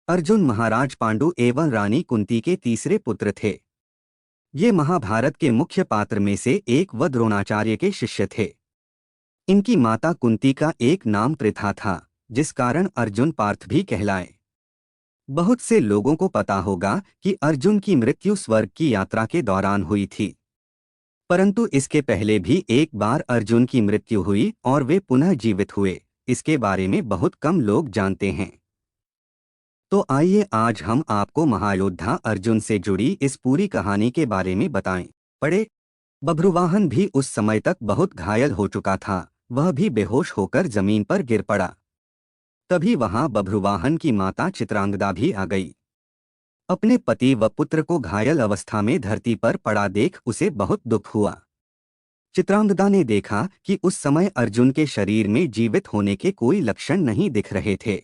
अर्जुन महाराज पांडु एवं रानी कुंती के तीसरे पुत्र थे। ये महाभारत के मुख्य पात्र में से एक व द्रोणाचार्य के शिष्य थे। इनकी माता कुंती का एक नाम पृथा था, जिस कारण अर्जुन पार्थ भी कहलाए। बहुत से लोगों को पता होगा कि अर्जुन की मृत्यु स्वर्ग की यात्रा के दौरान हुई थी, परंतु इसके पहले भी एक बार अर्जुन की मृत्यु हुई और वे पुनः जीवित हुए। इसके बारे में बहुत कम लोग जानते हैं। तो आइए आज हम आपको महायोद्धा अर्जुन से जुड़ी इस पूरी कहानी के बारे में बताएं। पढ़े। बभ्रुवाहन भी उस समय तक बहुत घायल हो चुका था, वह भी बेहोश होकर जमीन पर गिर पड़ा। तभी वहां बभ्रुवाहन की माता चित्रांगदा भी आ गई। अपने पति व पुत्र को घायल अवस्था में धरती पर पड़ा देख उसे बहुत दुख हुआ। चित्रांगदा ने देखा कि उस समय अर्जुन के शरीर में जीवित होने के कोई लक्षण नहीं दिख रहे थे।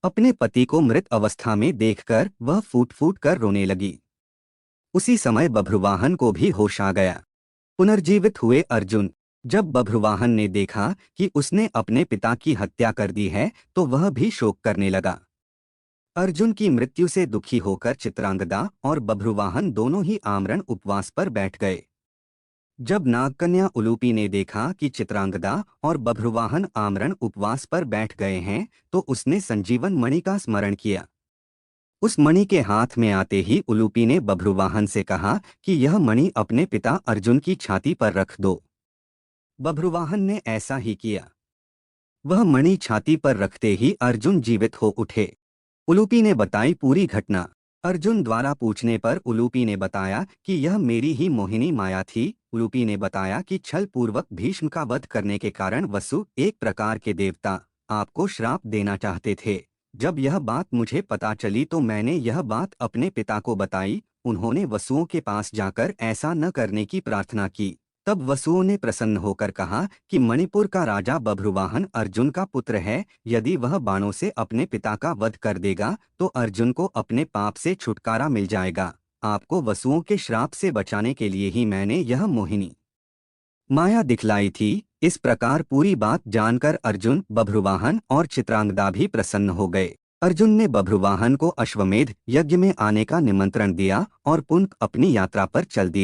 अपने पति को मृत अवस्था में देखकर वह फूट फूट कर रोने लगी। उसी समय बभ्रुवाहन को भी होश आ गया। पुनर्जीवित हुए अर्जुन, जब बभ्रुवाहन ने देखा कि उसने अपने पिता की हत्या कर दी है तो वह भी शोक करने लगा। अर्जुन की मृत्यु से दुखी होकर चित्रांगदा और बभ्रुवाहन दोनों ही आमरण उपवास पर बैठ गए। जब नागकन्या उलूपी ने देखा कि चित्रांगदा और बभ्रुवाहन आमरण उपवास पर बैठ गए हैं तो उसने संजीवन मणि का स्मरण किया। उस मणि के हाथ में आते ही उलूपी ने बभ्रुवाहन से कहा कि यह मणि अपने पिता अर्जुन की छाती पर रख दो। बभ्रुवाहन ने ऐसा ही किया। वह मणि छाती पर रखते ही अर्जुन जीवित हो उठे। उलूपी ने बताई पूरी घटना। अर्जुन द्वारा पूछने पर उलूपी ने बताया कि यह मेरी ही मोहिनी माया थी। उलूपी ने बताया कि छल पूर्वक भीष्म का वध करने के कारण वसु, एक प्रकार के देवता, आपको श्राप देना चाहते थे। जब यह बात मुझे पता चली तो मैंने यह बात अपने पिता को बताई। उन्होंने वसुओं के पास जाकर ऐसा न करने की प्रार्थना की। तब वसुओं ने प्रसन्न होकर कहा कि मणिपुर का राजा बभ्रुवाहन अर्जुन का पुत्र है। यदि वह बाणों से अपने पिता का वध कर देगा तो अर्जुन को अपने पाप से छुटकारा मिल जाएगा। आपको वसुओं के श्राप से बचाने के लिए ही मैंने यह मोहिनी माया दिखलाई थी। इस प्रकार पूरी बात जानकर अर्जुन, बभ्रुवाहन और चित्रांगदा भी प्रसन्न हो गए। अर्जुन ने बभ्रुवाहन को अश्वमेध यज्ञ में आने का निमंत्रण दिया और पुनः अपनी यात्रा पर चल दिया।